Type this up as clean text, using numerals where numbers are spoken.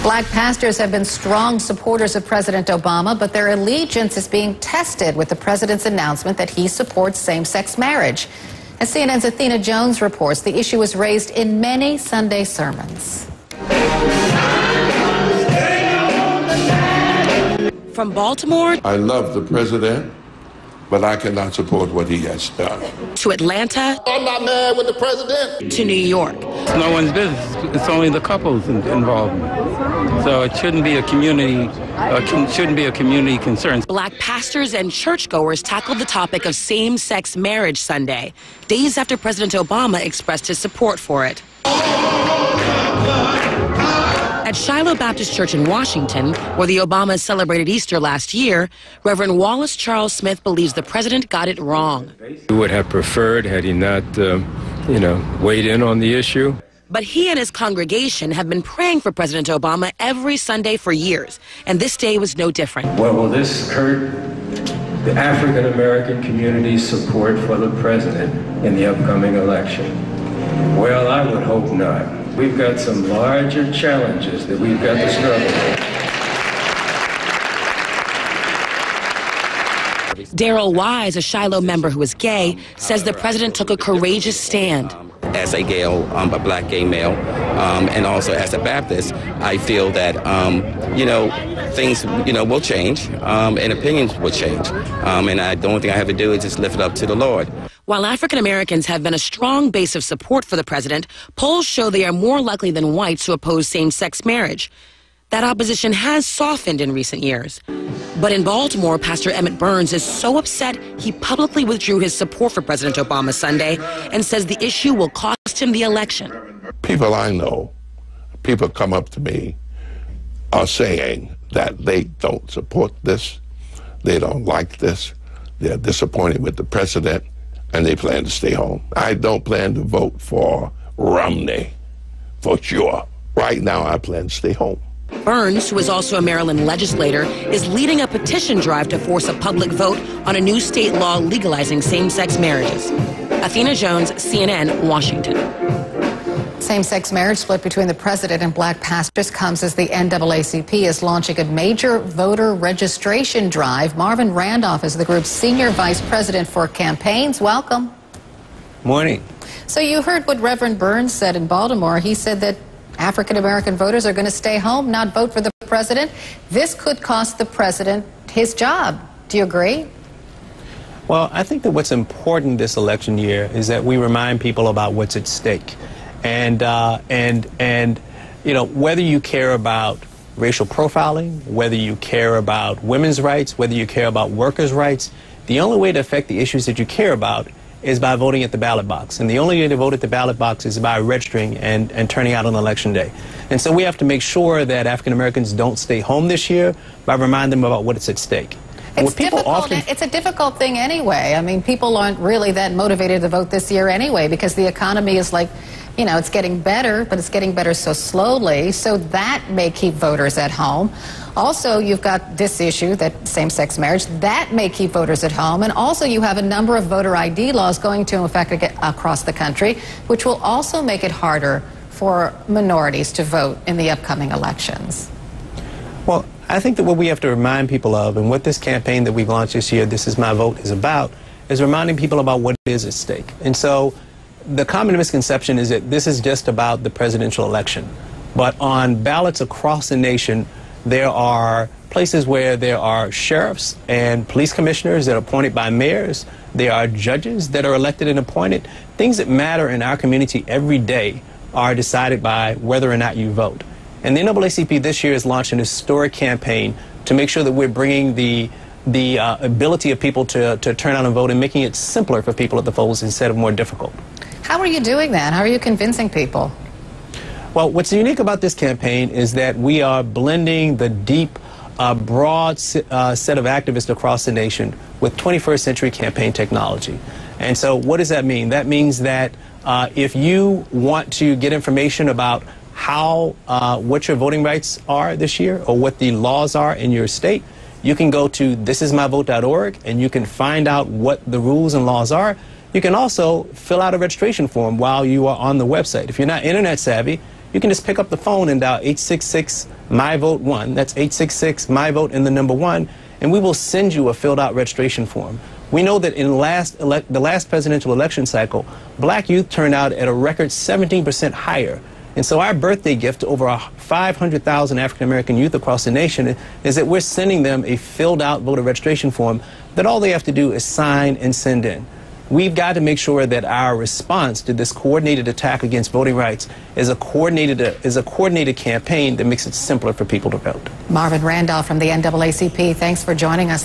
Black pastors have been strong supporters of President Obama, but their allegiance is being tested with the president's announcement that he supports same-sex marriage. As CNN's Athena Jones reports, the issue was raised in many Sunday sermons. From Baltimore, I love the president, but I cannot support what he has done. To Atlanta, I'm not mad with the president. To New York. It's no one's business. It's only the couple's involvement. So it shouldn't be a community concern. Black pastors and churchgoers tackled the topic of same-sex marriage Sunday, days after President Obama expressed his support for it. At Shiloh Baptist Church in Washington, where the Obamas celebrated Easter last year, Reverend Wallace Charles Smith believes the president got it wrong. He would have preferred had he not, weighed in on the issue. But he and his congregation have been praying for President Obama every Sunday for years, and this day was no different. Well, will this hurt the African American community's support for the president in the upcoming election? Well, I would hope not. We've got some larger challenges that we've got to struggle with. Daryl Wise, a Shiloh member who is gay, says the president took a courageous stand. As a black gay male, and also as a Baptist, I feel that, things, will change, and opinions will change. And the only thing I have to do is just lift it up to the Lord. While African Americans have been a strong base of support for the president, polls show they are more likely than whites to oppose same-sex marriage. That opposition has softened in recent years. But in Baltimore, Pastor Emmett Burns is so upset he publicly withdrew his support for President Obama Sunday and says the issue will cost him the election. People I know, people come up to me, are saying that they don't support this, they don't like this, they're disappointed with the president, and they plan to stay home. I don't plan to vote for Romney, for sure. Right now, I plan to stay home. Burns, who is also a Maryland legislator, is leading a petition drive to force a public vote on a new state law legalizing same-sex marriages. Athena Jones, CNN, Washington. Same-sex marriage split between the president and black pastors comes as the NAACP is launching a major voter registration drive. Marvin Randolph is the group's senior vice president for campaigns. Welcome. Morning. So you heard what Reverend Burns said in Baltimore. He said that African-American voters are going to stay home, not vote for the president. This could cost the president his job. Do you agree? Well, I think that what's important this election year is that we remind people about what's at stake. And whether you care about racial profiling, whether you care about women's rights, whether you care about workers' rights, the only way to affect the issues that you care about is by voting at the ballot box. And the only way to vote at the ballot box is by registering and turning out on election day. And so we have to make sure that African Americans don't stay home this year by reminding them about what is at stake. It's a difficult thing anyway. I mean, people aren't really that motivated to vote this year anyway because the economy is like, it's getting better, but it's getting better so slowly. So that may keep voters at home. Also, you've got this issue, that same-sex marriage, that may keep voters at home. And also you have a number of voter ID laws going into effect across the country, which will also make it harder for minorities to vote in the upcoming elections. Well, I think that what we have to remind people of, and what this campaign that we've launched this year, This Is My Vote, is about, is reminding people about what is at stake. And so the common misconception is that this is just about the presidential election. But on ballots across the nation, there are places where there are sheriffs and police commissioners that are appointed by mayors. There are judges that are elected and appointed. Things that matter in our community every day are decided by whether or not you vote. And the NAACP this year has launched an historic campaign to make sure that we're bringing the ability of people to turn out and vote and making it simpler for people at the polls instead of more difficult. How are you doing that? How are you convincing people? Well, what's unique about this campaign is that we are blending the deep, broad set of activists across the nation with 21st century campaign technology. And so what does that mean? That means that if you want to get information about what your voting rights are this year or what the laws are in your state, you can go to thisismyvote.org and you can find out what the rules and laws are. You can also fill out a registration form while you are on the website. If you're not internet savvy, You can just pick up the phone and dial 866-MY-VOTE-1. That's 866-MY-VOTE and the number 1, and we will send you a filled out registration form. We know that in the last presidential election cycle, black youth turned out at a record 17% higher. And so our birthday gift to over 500,000 African-American youth across the nation is that we're sending them a filled out voter registration form that all they have to do is sign and send in. We've got to make sure that our response to this coordinated attack against voting rights is a coordinated campaign that makes it simpler for people to vote. Marvin Randolph from the NAACP, thanks for joining us.